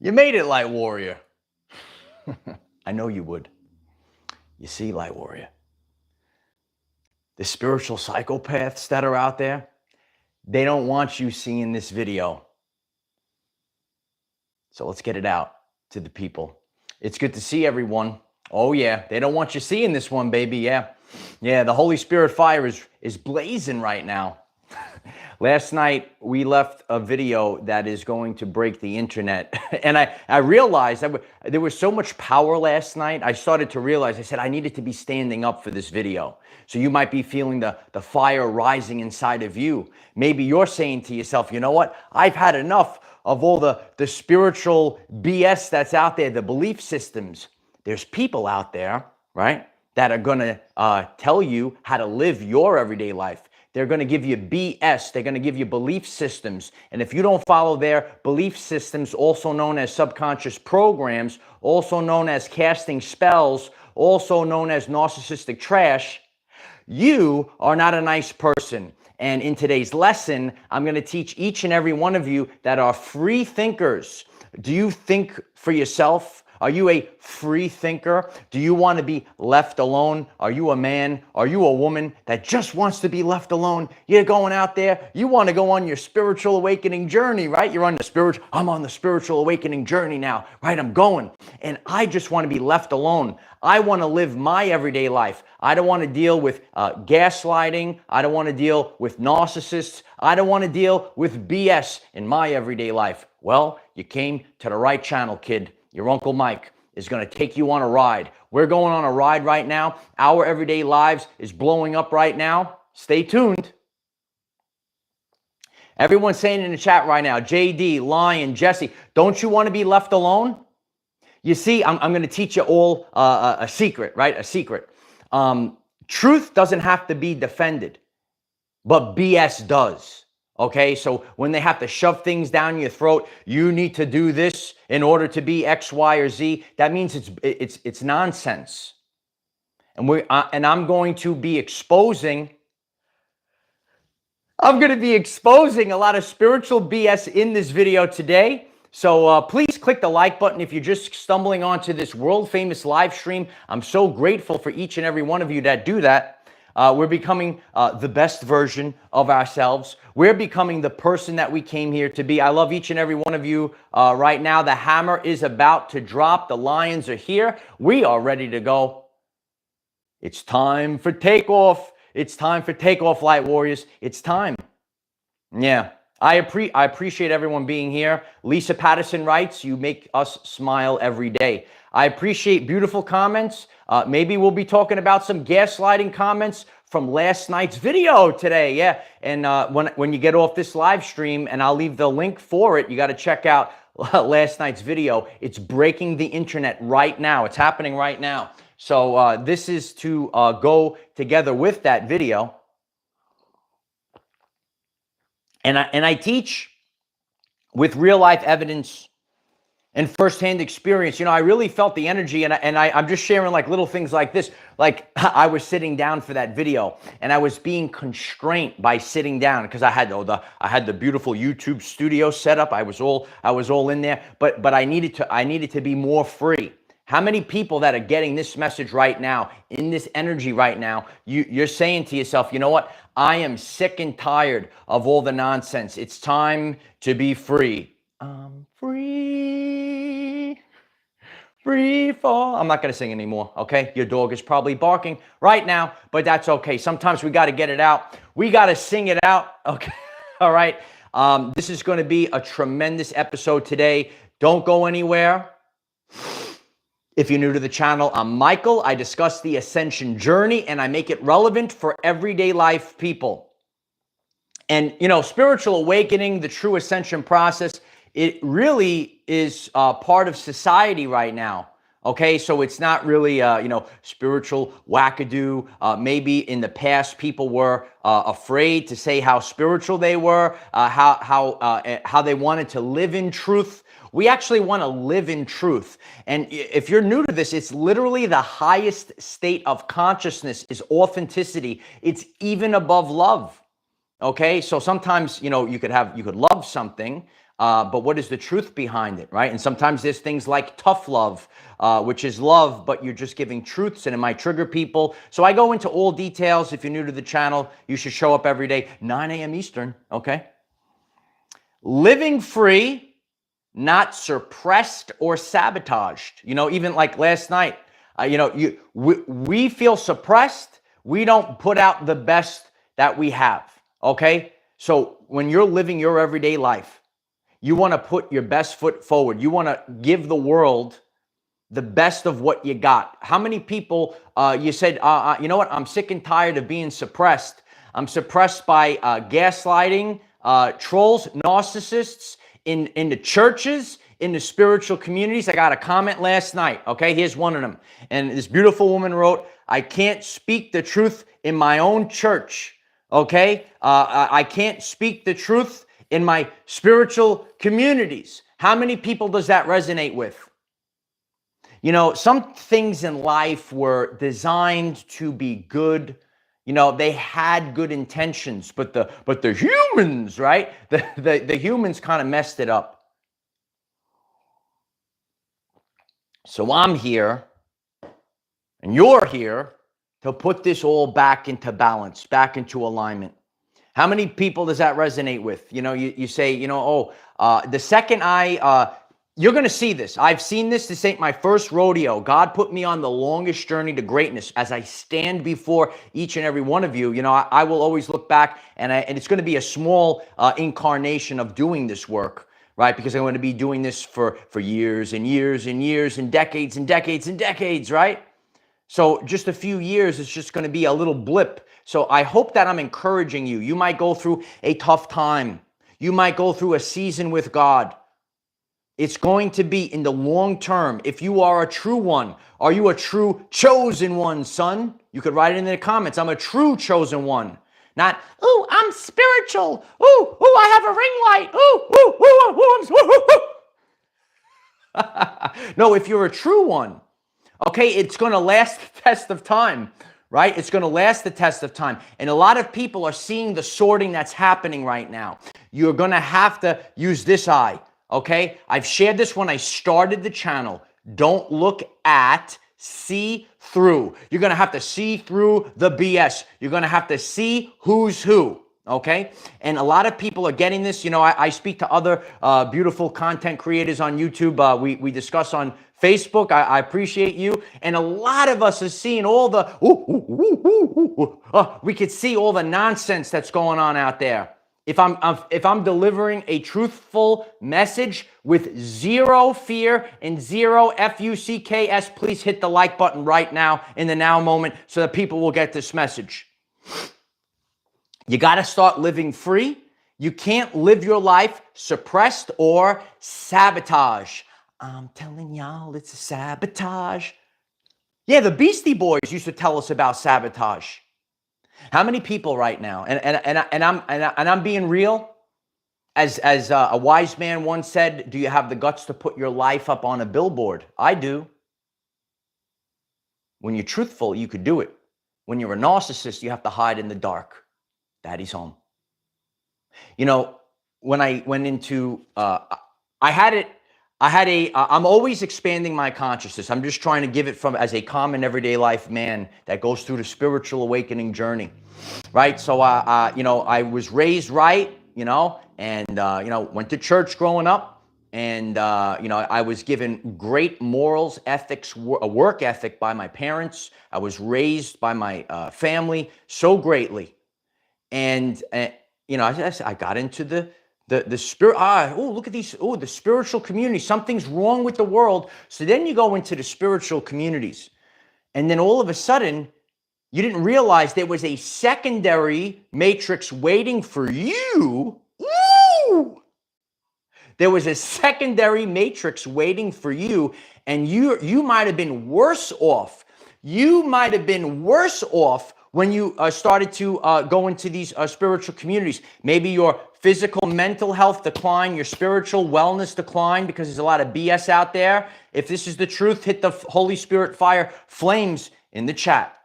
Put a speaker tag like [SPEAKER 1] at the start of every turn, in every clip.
[SPEAKER 1] You made it, Light Warrior. I know you would. You see, Light Warrior, the spiritual psychopaths that are out there, they don't want you seeing this video. So let's get it out to the people. It's good to see everyone. Oh yeah, they don't want you seeing this one, baby. Yeah, the Holy Spirit fire is blazing right now. Last night, we left a video that is going to break the internet. And I realized that there was so much power last night. I started to realize, I said, I needed to be standing up for this video. So you might be feeling the fire rising inside of you. Maybe you're saying to yourself, you know what? I've had enough of all the spiritual BS that's out there, the belief systems. There's people out there, right, that are going to tell you how to live your everyday life. They're going to give you BS. They're going to give you belief systems. And if you don't follow their belief systems, also known as subconscious programs, also known as casting spells, also known as narcissistic trash, you are not a nice person. And in today's lesson, I'm going to teach each and every one of you that are free thinkers. Do you think for yourself? Are you a free thinker? Do you want to be left alone? Are you a man? Are you a woman that just wants to be left alone? You're going out there. You want to go on your spiritual awakening journey, right? I'm on the spiritual awakening journey now, right? I'm going. And I just want to be left alone. I want to live my everyday life. I don't want to deal with gaslighting. I don't want to deal with narcissists. I don't want to deal with BS in my everyday life. Well, you came to the right channel, kid. Your Uncle Mike is going to take you on a ride. We're going on a ride right now. Our everyday lives is blowing up right now. Stay tuned. Everyone's saying in the chat right now, JD, Lion, Jesse, don't you want to be left alone? You see, I'm going to teach you all a secret, right? A secret. Truth doesn't have to be defended, but BS does. Okay, so when they have to shove things down your throat, you need to do this in order to be X, Y, or Z. That means it's nonsense. And I'm going to be exposing. I'm going to be exposing a lot of spiritual BS in this video today. So please click the like button if you're just stumbling onto this world famous live stream. I'm so grateful for each and every one of you that do that. We're becoming the best version of ourselves. We're becoming the person that we came here to be. I love each and every one of you right now. The hammer is about to drop. The lions are here. We are ready to go. It's time for takeoff. It's time for takeoff, Light Warriors. It's time. Yeah. I appreciate everyone being here. Lisa Patterson writes, you make us smile every day. I appreciate beautiful comments. Maybe we'll be talking about some gaslighting comments from last night's video today. Yeah. And when you get off this live stream, and I'll leave the link for it, you got to check out last night's video. It's breaking the internet right now. It's happening right now. So this is to go together with that video. And I teach with real life evidence and firsthand experience. You know, I really felt the energy, and I'm just sharing like little things like this. Like I was sitting down for that video, and I was being constrained by sitting down because I had the beautiful YouTube studio set up. I was all in there, but I needed to be more free. How many people that are getting this message right now, in this energy right now, you're saying to yourself, you know what? I am sick and tired of all the nonsense. It's time to be free. I'm free. Free fall. I'm not going to sing anymore, okay? Your dog is probably barking right now, but that's okay. Sometimes we got to get it out. We got to sing it out, okay? All right. This is going to be a tremendous episode today. Don't go anywhere. If you're new to the channel, I'm Michael. I discuss the Ascension journey, and I make it relevant for everyday life people. And, you know, spiritual awakening, the true Ascension process, it really is part of society right now. Okay, so it's not really, spiritual wackadoo. Maybe in the past, people were afraid to say how spiritual they were, how they wanted to live in truth. We actually want to live in truth. And if you're new to this, it's literally the highest state of consciousness is authenticity. It's even above love. Okay, so sometimes, you could love something, but what is the truth behind it, right? And sometimes there's things like tough love, which is love, but you're just giving truths, and it might trigger people. So I go into all details. If you're new to the channel, you should show up every day, 9 a.m. Eastern, okay? Living free, not suppressed or sabotaged. Even like last night, we feel suppressed. We don't put out the best that we have, okay? So when you're living your everyday life, you want to put your best foot forward. You want to give the world the best of what you got. How many people you said, you know what, I'm sick and tired of being suppressed. I'm suppressed by gaslighting, trolls, narcissists in the churches, in the spiritual communities. I got a comment last night. Okay, here's one of them. And this beautiful woman wrote, I can't speak the truth in my own church. Okay, I can't speak the truth in my spiritual communities. How many people does that resonate with? Some things in life were designed to be good. They had good intentions, but the humans, right? The humans kind of messed it up. So I'm here, and you're here to put this all back into balance, back into alignment. How many people does that resonate with? You say, the second you're going to see this. I've seen this. This ain't my first rodeo. God put me on the longest journey to greatness. As I stand before each and every one of you, I will always look back, and it's going to be a small incarnation of doing this work, right? Because I'm going to be doing this for years and years and years and decades and decades and decades, right? So just a few years, it's just going to be a little blip. So I hope that I'm encouraging you. You might go through a tough time. You might go through a season with God. It's going to be in the long term. If you are a true one, are you a true chosen one, son? You could write it in the comments. I'm a true chosen one. Not, ooh, I'm spiritual. Ooh, I have a ring light. Ooh, No, if you're a true one, okay, it's going to last the test of time, right? It's going to last the test of time. And a lot of people are seeing the sorting that's happening right now. You're going to have to use this eye. Okay, I've shared this when I started the channel. Don't look at, see through. You're going to have to see through the BS. You're going to have to see who's who. Okay, and a lot of people are getting this. I speak to other beautiful content creators on YouTube. We discuss on Facebook. I appreciate you. And a lot of us are seeing all the, we could see all the nonsense that's going on out there. If I'm delivering a truthful message with zero fear and zero FUCKS, please hit the like button right now in the now moment so that people will get this message. You got to start living free. You can't live your life suppressed or sabotage. I'm telling y'all, it's a sabotage. Yeah, the Beastie Boys used to tell us about sabotage. How many people right now, and I'm being real, as a wise man once said, do you have the guts to put your life up on a billboard? I do. When you're truthful, you could do it. When you're a narcissist, you have to hide in the dark. Daddy's home. When I went into, I'm always expanding my consciousness. I'm just trying to give it from as a common everyday life man that goes through the spiritual awakening journey, right? So, I was raised right, and, went to church growing up, and, I was given great morals, ethics, a work ethic by my parents. I was raised by my family so greatly. And, I got into the spirit. Look at these. The spiritual community. Something's wrong with the world. So then you go into the spiritual communities. And then all of a sudden, you didn't realize there was a secondary matrix waiting for you. Woo! There was a secondary matrix waiting for you. And you might have been worse off. You might have been worse off when you started to go into these spiritual communities. Maybe your physical, mental health decline, your spiritual wellness decline, because there's a lot of BS out there. If this is the truth, hit the Holy Spirit fire flames in the chat.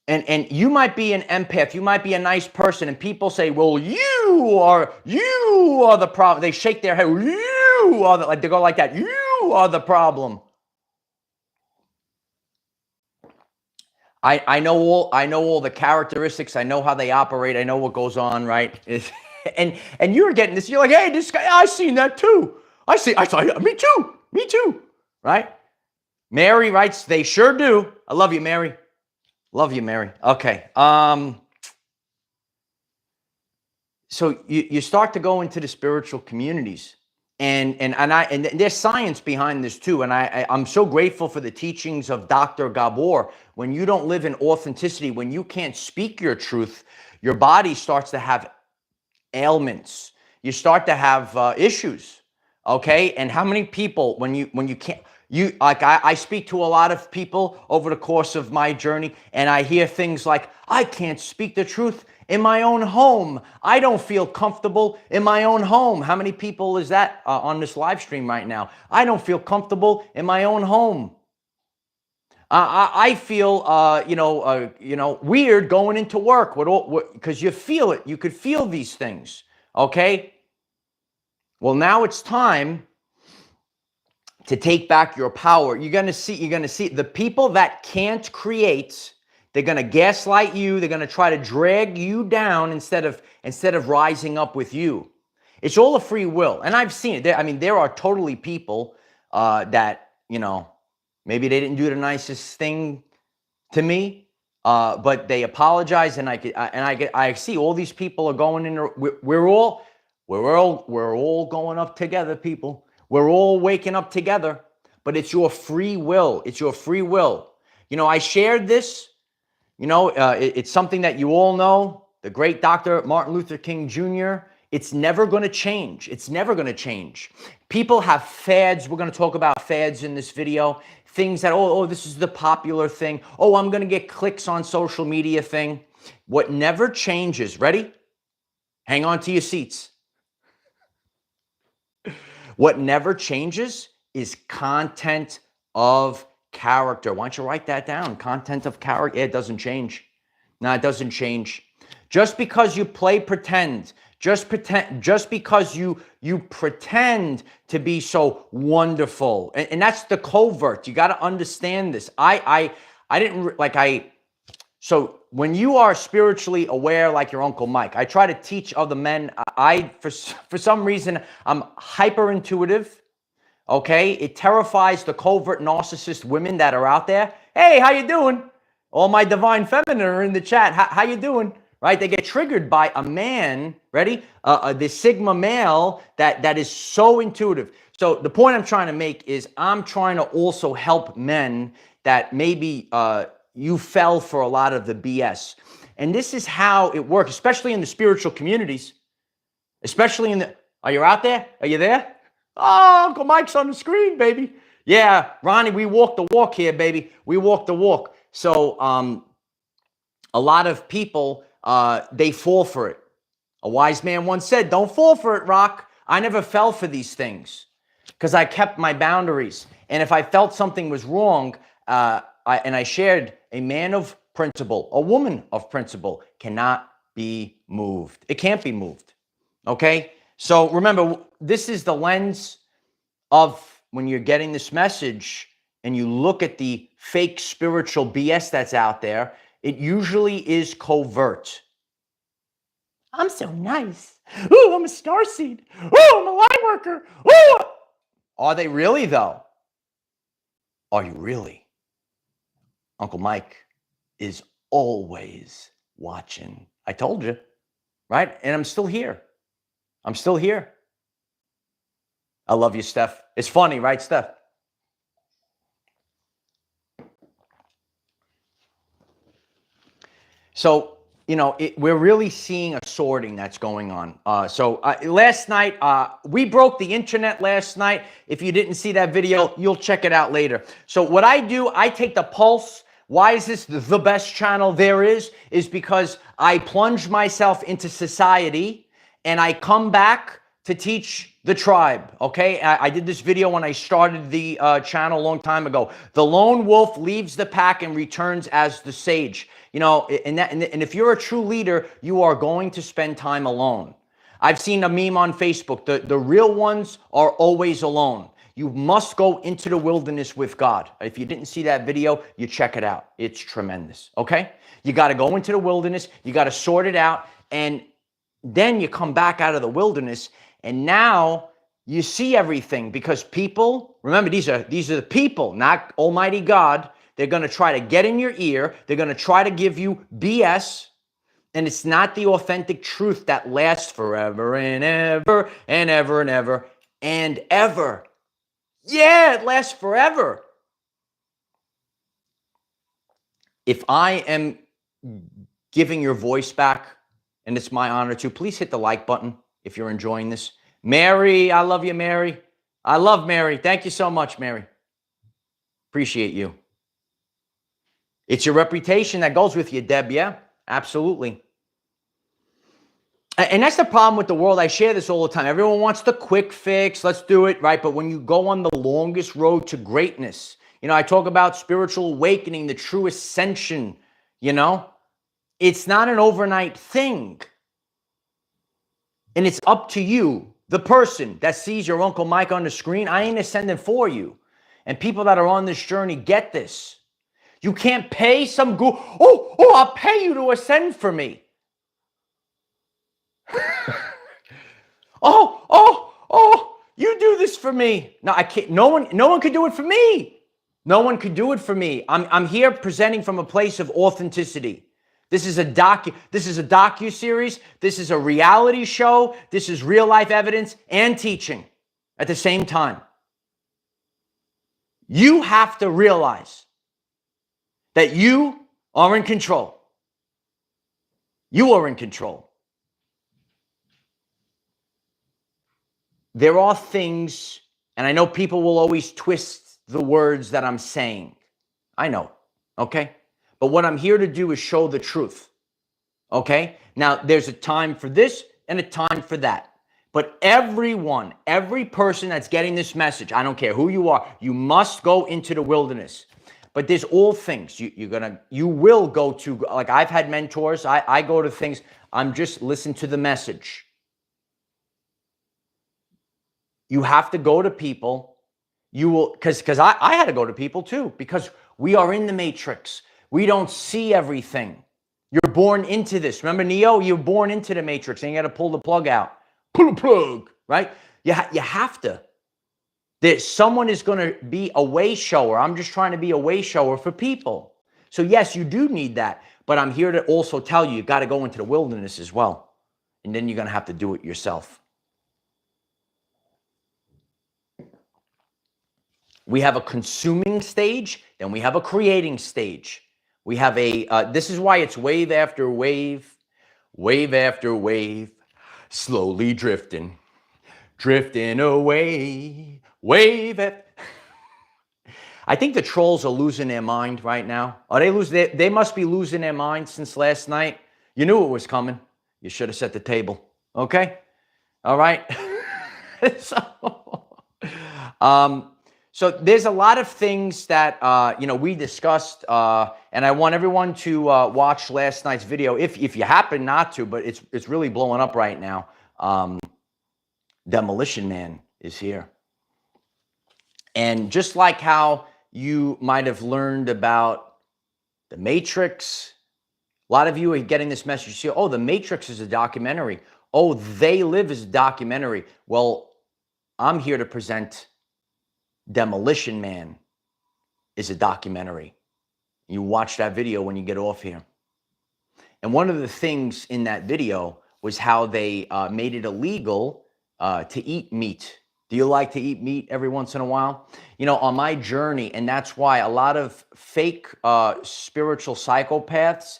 [SPEAKER 1] And you might be an empath, you might be a nice person, and people say, well, you are the problem. They shake their head, you are like, they go like that, you are the problem. I know all the characteristics, I know how they operate, I know what goes on, right? And you're getting this, you're like, hey, this guy, I seen that too. I saw, me too, right? Mary writes, they sure do. I love you, Mary. Love you, Mary. Okay. So you start to go into the spiritual communities, and there's science behind this too. And I'm so grateful for the teachings of Dr. Gabor. When you don't live in authenticity, when you can't speak your truth, your body starts to have ailments. You start to have issues. Okay. And how many people, when you can't, I speak to a lot of people over the course of my journey, and I hear things like, I can't speak the truth in my own home. I don't feel comfortable in my own home. How many people is that on this live stream right now? I don't feel comfortable in my own home. I feel, weird going into work because you feel it. You could feel these things. Okay. Well, now it's time to take back your power. You're going to see the people that can't create, they're going to gaslight you. They're going to try to drag you down instead of rising up with you. It's all a free will. And I've seen it. There are totally people that, maybe they didn't do the nicest thing to me, but they apologize. And I see all these people are going in. We're all going up together, people. We're all waking up together, but it's your free will. It's your free will. I shared this, it's something that you all know, the great Dr. Martin Luther King Jr. It's never going to change. It's never going to change. People have fads. We're going to talk about fads in this video. Things that, this is the popular thing. Oh, I'm going to get clicks on social media thing. What never changes, ready? Hang on to your seats. What never changes is content of character. Why don't you write that down? Content of character. It doesn't change. No, it doesn't change. Just because you play pretend, just because you pretend to be so wonderful, and that's the covert. You got to understand this. So when you are spiritually aware, like your Uncle Mike, I try to teach other men. For some reason, I'm hyper intuitive. Okay, it terrifies the covert narcissist women that are out there. Hey, how you doing? All my divine feminine are in the chat. How you doing? Right? They get triggered by a man. Ready? The Sigma male that is so intuitive. So the point I'm trying to make is I'm trying to also help men that maybe you fell for a lot of the BS. And this is how it works, especially in the spiritual communities, are you out there? Are you there? Oh, Uncle Mike's on the screen, baby. Yeah, Ronnie, we walk the walk here, baby. We walk the walk. So a lot of people, they fall for it. A wise man once said, don't fall for it, Rock. I never fell for these things because I kept my boundaries. And if I felt something was wrong, I shared, a man of principle, a woman of principle cannot be moved. It can't be moved. Okay? So remember, this is the lens of when you're getting this message and you look at the fake spiritual BS that's out there, it usually is covert. I'm so nice. Ooh, I'm a starseed. Ooh, I'm a light worker. Ooh. Are they really, though? Are you really? Uncle Mike is always watching. I told you, right? And I'm still here. I'm still here. I love you, Steph. It's funny, right, Steph? So, we're really seeing a sorting that's going on. Last night, we broke the internet last night. If you didn't see that video, you'll check it out later. So what I do, I take the pulse. Why is this the best channel there is because I plunge myself into society and I come back to teach the tribe, okay? I did this video when I started the channel a long time ago. The lone wolf leaves the pack and returns as the sage. You know, and if you're a true leader, you are going to spend time alone. I've seen a meme on Facebook. The real ones are always alone. You must go into the wilderness with God. If you didn't see that video, you check it out. It's tremendous, okay? You got to go into the wilderness. You got to sort it out. And then you come back out of the wilderness, and now you see everything, because people, remember, these are the people, not Almighty God. They're going to try to get in your ear. They're going to try to give you BS. And it's not the authentic truth that lasts forever and ever and ever and ever and ever. Yeah, it lasts forever. If I am giving your voice back, and it's my honor to, please hit the like button if you're enjoying this. Mary, I love you, Mary. I love Mary. Thank you so much, Mary. Appreciate you. It's your reputation that goes with you, Deb. Yeah, absolutely. And that's the problem with the world. I share this all the time. Everyone wants the quick fix. Let's do it, right? But when you go on the longest road to greatness, you know, I talk about spiritual awakening, the true ascension, you know, it's not an overnight thing. And it's up to you, the person that sees your Uncle Mike on the screen. I ain't ascending for you. And people that are on this journey get this. You can't pay some guru. Oh, I'll pay you to ascend for me. Oh, you do this for me. No, I can't. No one could do it for me. No one could do it for me. I'm here presenting from a place of authenticity. This is a docu-series. This is a reality show. This is real life evidence and teaching at the same time. You have to realize that you are in control. You are in control. There are things, and I know people will always twist the words that I'm saying. I know, okay? But what I'm here to do is show the truth, okay? Now, there's a time for this and a time for that. But everyone, every person that's getting this message, I don't care who you are, you must go into the wilderness. But there's all things you will go to. Like, I've had mentors. I go to things. I'm just listen to the message. You have to go to people. You will, because I had to go to people too, because we are in the matrix. We don't see everything. You're born into this. Remember, Neo, you're born into the matrix, and you got to pull the plug out. Pull the plug, right? You have to. Someone is going to be a way shower. I'm just trying to be a way shower for people. So yes, you do need that. But I'm here to also tell you, you got to go into the wilderness as well. And then you're going to have to do it yourself. We have a consuming stage, then we have a creating stage. We have this is why it's wave after wave, wave after wave, slowly drifting away, wave after. I think the trolls are losing their mind right now. They must be losing their mind since last night. You knew it was coming. You should have set the table. Okay? All right? So there's a lot of things that, we discussed, and I want everyone to watch last night's video, if you happen not to, but it's really blowing up right now. Demolition Man is here. And just like how you might have learned about the Matrix, a lot of you are getting this message. You see, oh, the Matrix is a documentary. Oh, They Live is a documentary. Well, I'm here to present Demolition Man is a documentary. You watch that video when you get off here. And one of the things in that video was how they made it illegal to eat meat. Do you like to eat meat every once in a while? You know, on my journey, and that's why a lot of fake spiritual psychopaths,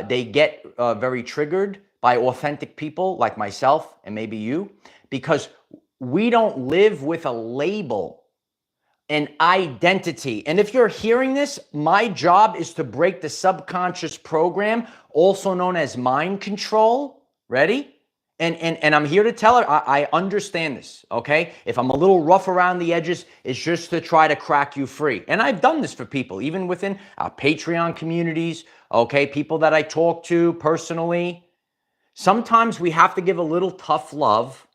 [SPEAKER 1] they get very triggered by authentic people like myself and maybe you, because we don't live with a label, an identity. And if you're hearing this, my job is to break the subconscious program, also known as mind control. Ready? And I'm here to tell her, I understand this, okay? If I'm a little rough around the edges, it's just to try to crack you free. And I've done this for people, even within our Patreon communities, okay? People that I talk to personally. Sometimes we have to give a little tough love.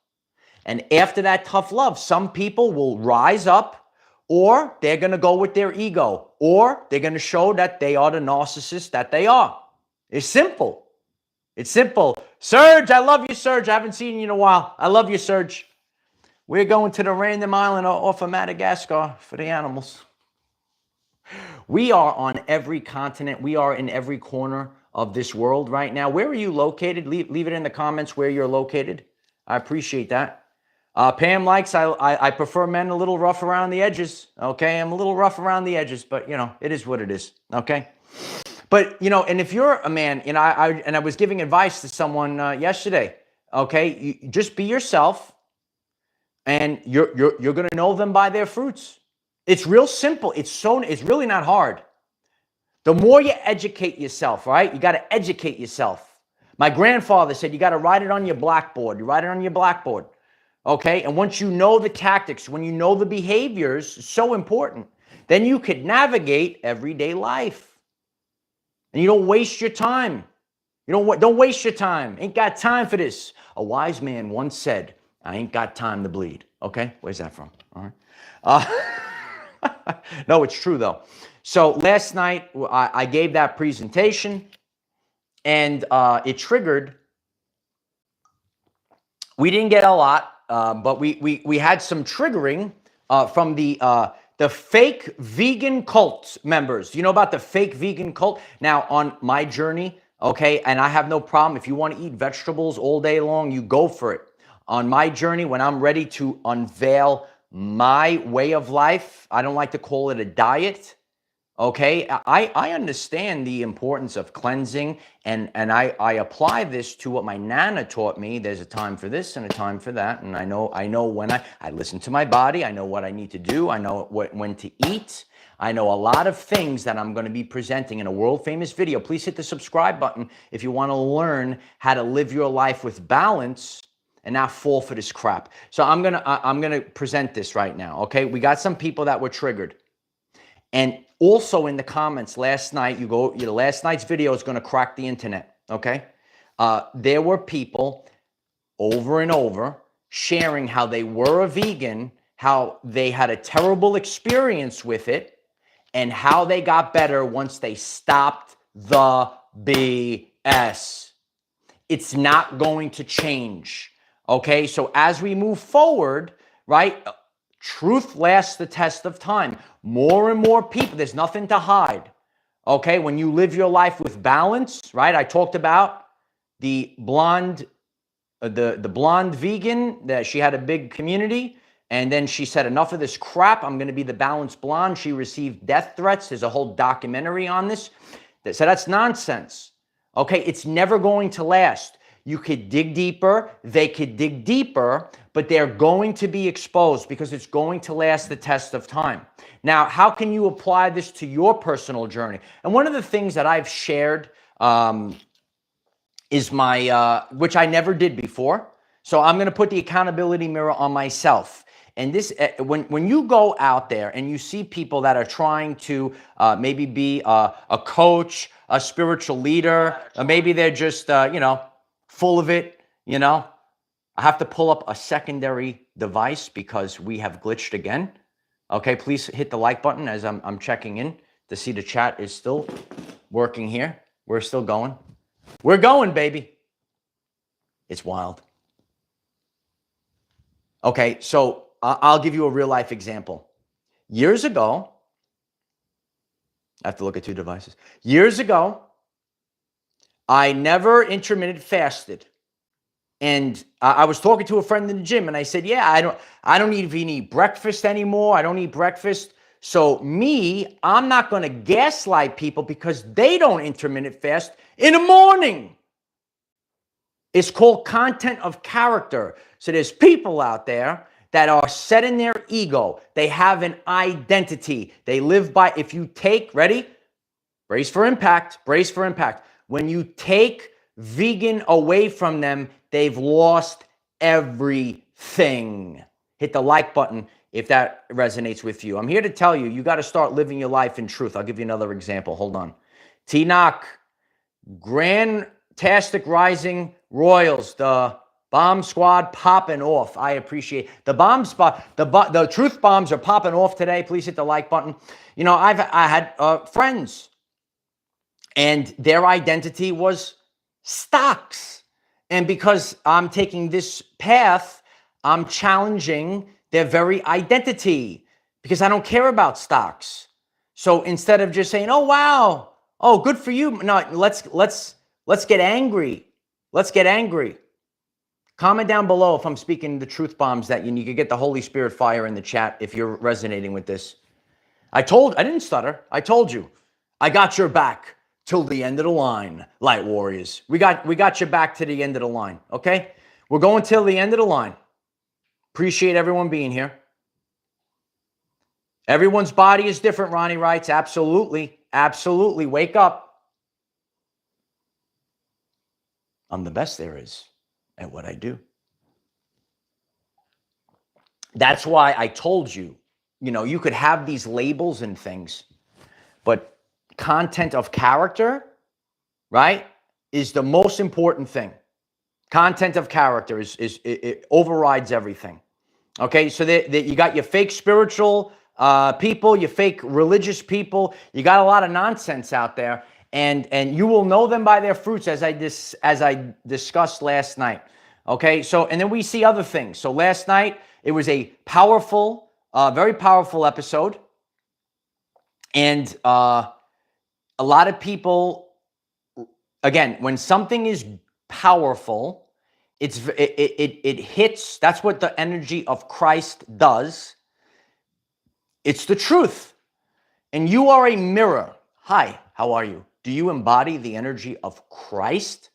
[SPEAKER 1] And after that tough love, some people will rise up, or they're going to go with their ego, or they're going to show that they are the narcissist that they are. It's simple. It's simple. Serge, I love you, Serge. I haven't seen you in a while. I love you, Serge. We're going to the random island off of Madagascar for the animals. We are on every continent. We are in every corner of this world right now. Where are you located? Leave it in the comments where you're located. I appreciate that. Pam likes, I prefer men a little rough around the edges. Okay, I'm a little rough around the edges, but, you know, it is what it is. Okay. But, you know, and if you're a man, you know, I was giving advice to someone yesterday, okay, you just be yourself, and you're going to know them by their fruits. It's real simple. It's really not hard. The more you educate yourself, right? You got to educate yourself. My grandfather said, you got to write it on your blackboard. You write it on your blackboard, okay? And once you know the tactics, when you know the behaviors, it's so important, then you could navigate everyday life. And you don't waste your time. Don't waste your time. Ain't got time for this. A wise man once said, I ain't got time to bleed. Okay, where's that from? All right. No, it's true though. So last night I gave that presentation, and it triggered. We didn't get a lot, but we had some triggering from the fake vegan cult members. You know about the fake vegan cult? Now, on my journey, okay, and I have no problem. If you want to eat vegetables all day long, you go for it. On my journey, when I'm ready to unveil my way of life, I don't like to call it a diet, okay? I understand the importance of cleansing, and I apply this to what my Nana taught me. There's a time for this and a time for that, and I know when I listen to my body. I know what I need to do. I know when to eat. I know a lot of things that I'm going to be presenting in a world-famous video. Please hit the subscribe button if you want to learn how to live your life with balance and not fall for this crap. So I'm gonna present this right now, okay? We got some people that were triggered. And also in the comments last night, last night's video is going to crack the internet, okay? There were people over and over sharing how they were a vegan, how they had a terrible experience with it, and how they got better once they stopped the BS. It's not going to change, okay? So as we move forward, right, truth lasts the test of time. More and more people, there's nothing to hide, okay? When you live your life with balance, right? I talked about the blonde, the blonde vegan, that she had a big community, and then she said, enough of this crap, I'm gonna be the balanced blonde. She received death threats. There's a whole documentary on this. So that's nonsense, okay? It's never going to last. You could dig deeper, they could dig deeper, but they're going to be exposed because it's going to last the test of time. Now, how can you apply this to your personal journey? And one of the things that I've shared is my, which I never did before. So I'm going to put the accountability mirror on myself. And this, when you go out there and you see people that are trying to maybe be a coach, a spiritual leader, or maybe they're just, you know, full of it, you know, I have to pull up a secondary device because we have glitched again. Okay, please hit the like button as I'm checking in to see the chat is still working here. We're still going. We're going, baby. It's wild. Okay, so I'll give you a real life example. Years ago, I have to look at two devices. Years ago, I never intermittent fasted. And I was talking to a friend in the gym, and I said, yeah, I don't even eat breakfast anymore. I don't eat breakfast. So me, I'm not going to gaslight people because they don't intermittent fast in the morning. It's called content of character. So there's people out there that are set in their ego. They have an identity. They live by, if you take, ready? Brace for impact, brace for impact. When you take vegan away from them, They've lost everything. Hit the like button if that resonates with you. I'm here to tell you, you got to start living your life in truth. I'll give you another example. Hold on. T-Knock, Grandtastic Rising Royals, the bomb squad popping off. I appreciate the bomb spot. The truth bombs are popping off today. Please hit the like button. You know, I had friends, and their identity was stocks. And because I'm taking this path, I'm challenging their very identity because I don't care about stocks. So instead of just saying, "Oh wow, oh good for you," no, let's get angry. Let's get angry. Comment down below if I'm speaking the truth bombs that you can get the Holy Spirit fire in the chat if you're resonating with this. I didn't stutter. I told you. I got your back till the end of the line, Light Warriors. We got your back to the end of the line, okay? We're going till the end of the line. Appreciate everyone being here. Everyone's body is different, Ronnie writes. Absolutely. Absolutely. Wake up. I'm the best there is at what I do. That's why I told you, you know, you could have these labels and things, but content of character, right, is the most important thing. Content of character it overrides everything. Okay, so that you got your fake spiritual people, your fake religious people. You got a lot of nonsense out there, and you will know them by their fruits, as I discussed last night. Okay, so and then we see other things. So last night it was a powerful, very powerful episode, and a lot of people, again, when something is powerful, it hits. That's what the energy of Christ does. It's the truth. And you are a mirror. Hi, how are you? Do you embody the energy of Christ?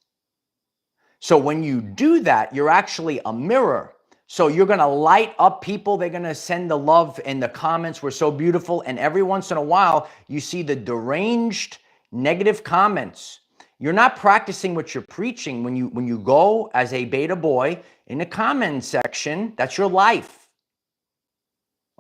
[SPEAKER 1] So when you do that, you're actually a mirror. So you're going to light up people. They're going to send the love, and the comments were so beautiful. And every once in a while, you see the deranged negative comments. You're not practicing what you're preaching when you go as a beta boy in the comment section. That's your life.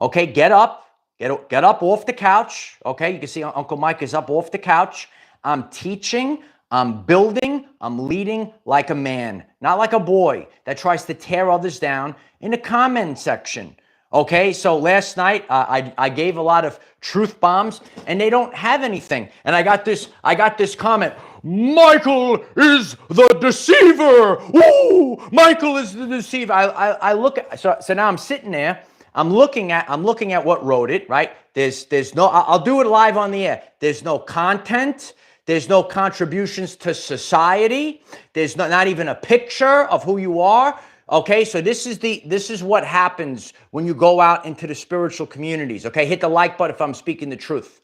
[SPEAKER 1] Okay, get up off the couch. Okay, you can see Uncle Mike is up off the couch. I'm teaching, I'm building, I'm leading like a man, not like a boy that tries to tear others down in the comment section. Okay, so last night I gave a lot of truth bombs, and they don't have anything. And I got this comment: Michael is the deceiver. Ooh, Michael is the deceiver. I look at so now I'm sitting there. I'm looking at what wrote it. Right? There's no. I'll do it live on the air. There's no content. There's no contributions to society. There's not even a picture of who you are. Okay, so this is what happens when you go out into the spiritual communities. Okay, hit the like button if I'm speaking the truth.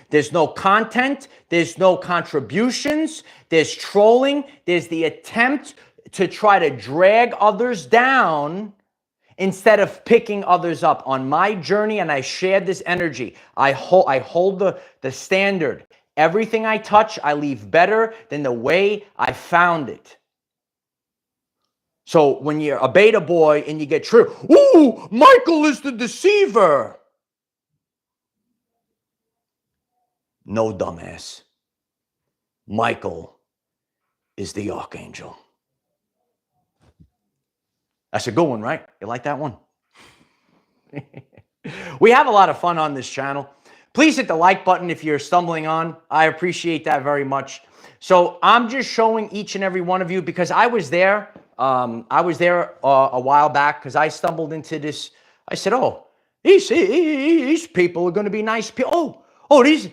[SPEAKER 1] There's no content, there's no contributions, there's trolling, there's the attempt to try to drag others down instead of picking others up. On my journey, and I shared this energy, I hold the standard. Everything I touch, I leave better than the way I found it. So when you're a beta boy and you get triggered, ooh, Michael is the deceiver. No, dumbass. Michael is the archangel. That's a good one, right? You like that one? We have a lot of fun on this channel. Please hit the like button if you're stumbling on. I appreciate that very much. So I'm just showing each and every one of you because I was there. I was there a while back because I stumbled into this. I said, "Oh, these people are going to be nice people. Oh, these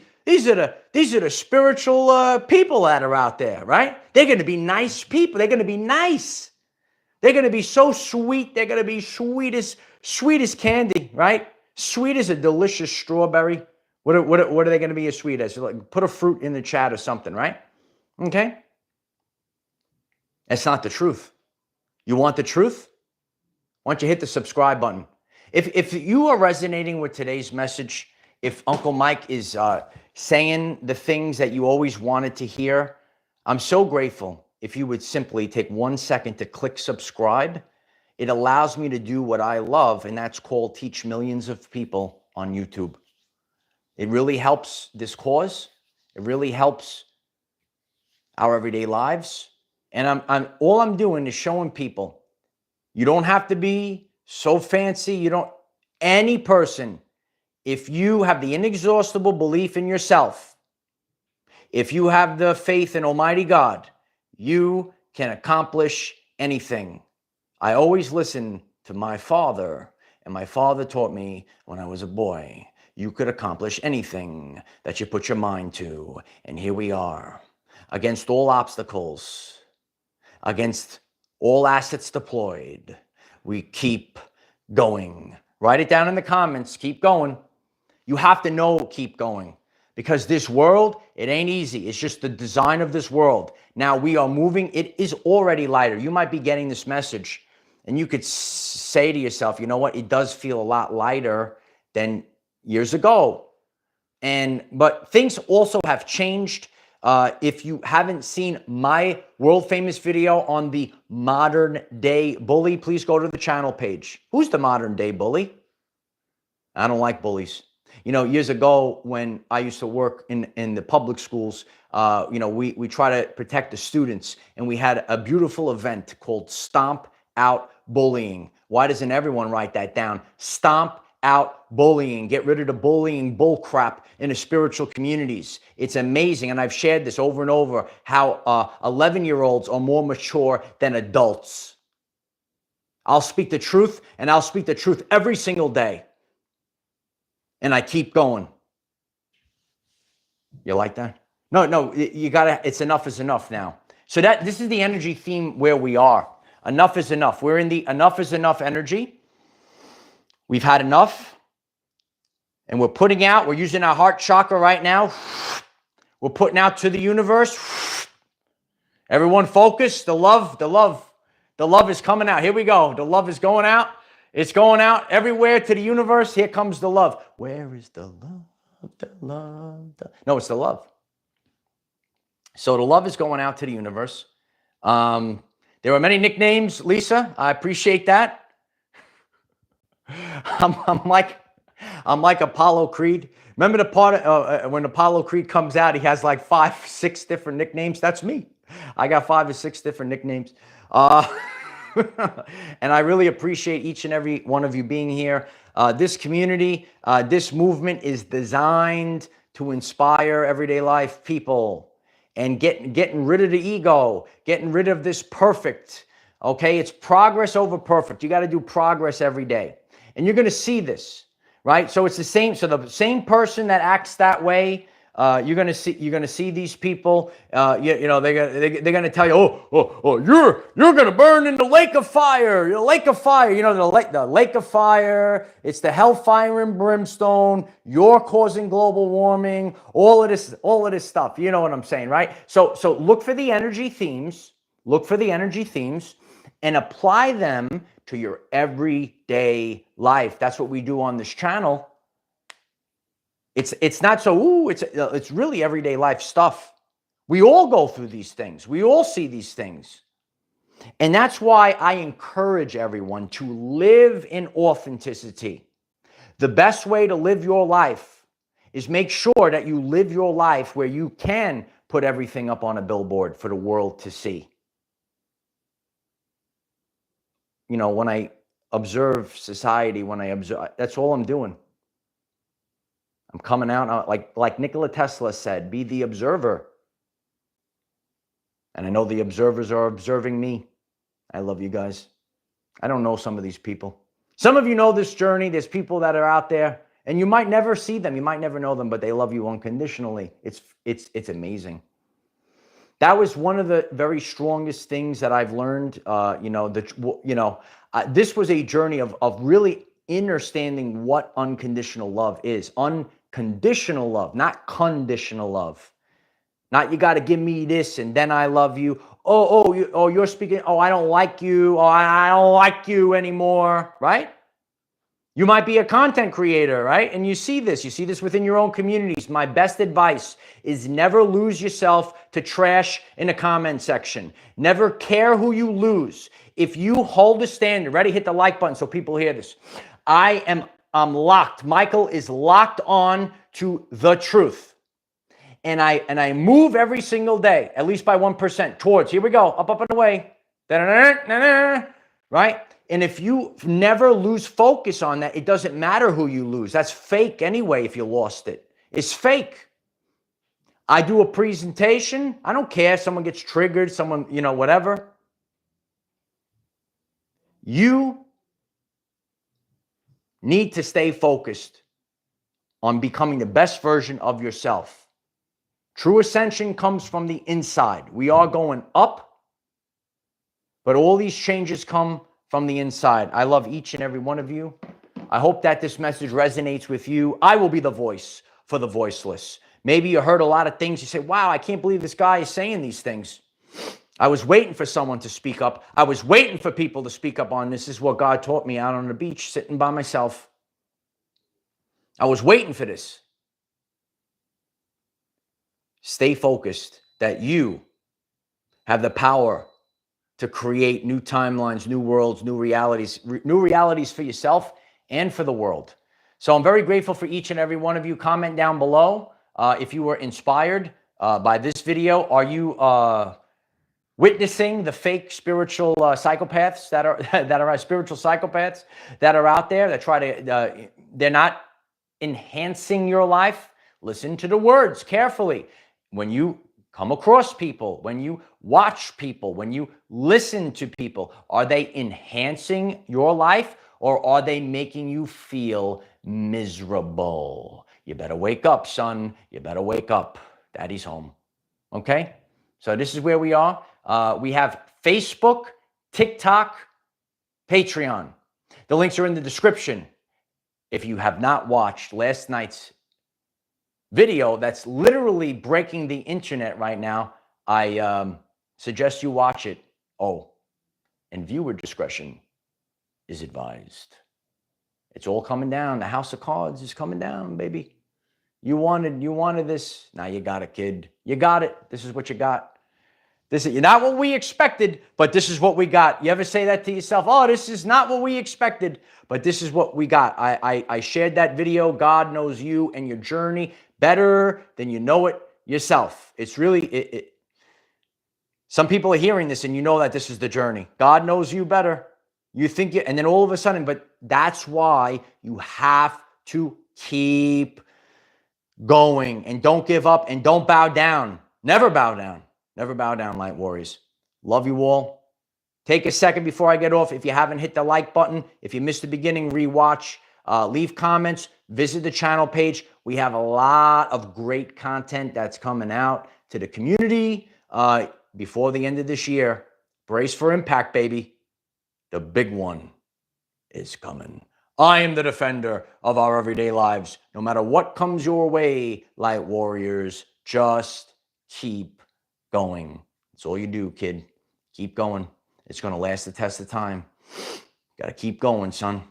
[SPEAKER 1] are the spiritual people that are out there, right? They're going to be nice people. They're going to be nice. They're going to be so sweet. They're going to be sweet as candy, right? Sweet as a delicious strawberry. What are they going to be as sweet as? Like, put a fruit in the chat or something, right? Okay. That's not the truth. You want the truth? Why don't you hit the subscribe button? If you are resonating with today's message, if Uncle Mike is saying the things that you always wanted to hear, I'm so grateful. if you would simply take 1 second to click subscribe, it allows me to do what I love, and that's called teach millions of people on YouTube. It really helps this cause. It really helps our everyday lives. And all I'm doing is showing people, you don't have to be so fancy. Any person, if you have the inexhaustible belief in yourself, if you have the faith in Almighty God, you can accomplish anything. I always listen to my father, and my father taught me when I was a boy, you could accomplish anything that you put your mind to. And here we are, against all obstacles, against all assets deployed. We keep going. Write it down in the comments. Keep going. You have to know, keep going. Because this world, it ain't easy. It's just the design of this world. Now we are moving. It is already lighter. You might be getting this message and you could say to yourself, you know what? It does feel a lot lighter than years ago. But things also have changed. If you haven't seen my world famous video on the modern day bully, please go to the channel page. Who's the modern day bully? I don't like bullies. You know, years ago when I used to work in the public schools, we try to protect the students, and we had a beautiful event called Stomp Out Bullying. Why doesn't everyone write that down? Stomp out bullying. Get rid of the bullying bull crap in the spiritual communities. It's amazing, and I've shared this over and over, how 11-year-olds are more mature than adults. I'll speak the truth, and I'll speak the truth every single day. And I keep going. You like that? No, you gotta, it's enough is enough now. So this is the energy theme where we are. Enough is enough. We're in the enough is enough energy. We've had enough. And we're putting out, we're using our heart chakra right now. We're putting out to the universe. Everyone focus. The love is coming out. Here we go. The love is going out. It's going out everywhere to the universe. Here comes the love. Where is the love? The love. No, it's the love. So the love is going out to the universe. There are many nicknames, Lisa. I appreciate that. I'm like Apollo Creed. Remember the part when Apollo Creed comes out, he has like 5, 6 different nicknames. That's me. I got 5 or 6 different nicknames. And I really appreciate each and every one of you being here. This community, this movement is designed to inspire everyday life people and getting rid of the ego, getting rid of this perfect. Okay, it's progress over perfect. You got to do progress every day, and you're going to see this, right? So it's the same. So the same person that acts that way. You're gonna see these people. They're gonna tell you, oh, you're gonna burn in the lake of fire. The lake of fire. You know, the lake of fire. It's the hellfire and brimstone. You're causing global warming. All of this stuff. You know what I'm saying, right? So look for the energy themes. Look for the energy themes, and apply them to your everyday life. That's what we do on this channel. It's not so, it's really everyday life stuff. We all go through these things. We all see these things. And that's why I encourage everyone to live in authenticity. The best way to live your life is make sure that you live your life where you can put everything up on a billboard for the world to see. You know, when I observe society, that's all I'm doing. I'm coming out, like Nikola Tesla said, be the observer. And I know the observers are observing me. I love you guys. I don't know some of these people. Some of you know this journey. There's people that are out there, and you might never see them. You might never know them, but they love you unconditionally. It's amazing. That was one of the very strongest things that I've learned. This was a journey of really understanding what unconditional love is. Unconditional love, not conditional love. Not you got to give me this and then I love you. You're speaking. Oh, I don't like you. Oh, I don't like you anymore. Right? You might be a content creator, right? And you see this within your own communities. My best advice is never lose yourself to trash in a comment section. Never care who you lose. If you hold a standard, ready, hit the like button so people hear this. I'm locked. Michael is locked on to the truth. And I move every single day, at least by 1%, towards, here we go, up, and away. Right? And if you never lose focus on that, it doesn't matter who you lose. That's fake anyway if you lost it. It's fake. I do a presentation. I don't care if someone gets triggered, someone, whatever. You need to stay focused on becoming the best version of yourself. True ascension comes from the inside. We are going up, but all these changes come from the inside. I love each and every one of you. I hope that this message resonates with you. I will be the voice for the voiceless. Maybe you heard a lot of things. You say, wow, I can't believe this guy is saying these things. I was waiting for someone to speak up. I was waiting for people to speak up on this. This is what God taught me out on the beach, sitting by myself. I was waiting for this. Stay focused that you have the power to create new timelines, new worlds, new realities for yourself and for the world. So I'm very grateful for each and every one of you. Comment down below if you were inspired by this video. Are you witnessing the fake spiritual psychopaths that are spiritual psychopaths that are out there that try to, they're not enhancing your life? Listen to the words carefully. When you come across people, when you watch people, when you listen to people, are they enhancing your life or are they making you feel miserable? You better wake up, son. You better wake up. Daddy's home. Okay? So this is where we are. We have Facebook, TikTok, Patreon. The links are in the description. If you have not watched last night's video that's literally breaking the internet right now, I suggest you watch it. Oh, and viewer discretion is advised. It's all coming down. The house of cards is coming down, baby. You wanted this. Now you got it, kid. You got it. This is what you got. This is not what we expected, but this is what we got. You ever say that to yourself? Oh, this is not what we expected, but this is what we got. I shared that video. God knows you and your journey better than you know it yourself. It's really, some people are hearing this and you know that this is the journey. God knows you better. You think and then all of a sudden, but that's why you have to keep going and don't give up and don't bow down. Never bow down. Never bow down, light warriors. Love you all. Take a second before I get off. If you haven't hit the like button, if you missed the beginning, rewatch, leave comments, visit the channel page. We have a lot of great content that's coming out to the community before the end of this year. Brace for impact, baby. The big one is coming. I am the defender of our everyday lives. No matter what comes your way, light warriors, just keep going. That's all you do, kid. Keep going. It's going to last the test of time. Got to keep going, son.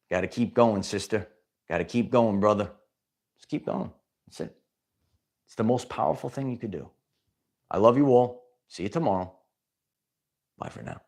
[SPEAKER 1] Got to keep going, sister. Got to keep going, brother. Just keep going. That's it. It's the most powerful thing you could do. I love you all. See you tomorrow. Bye for now.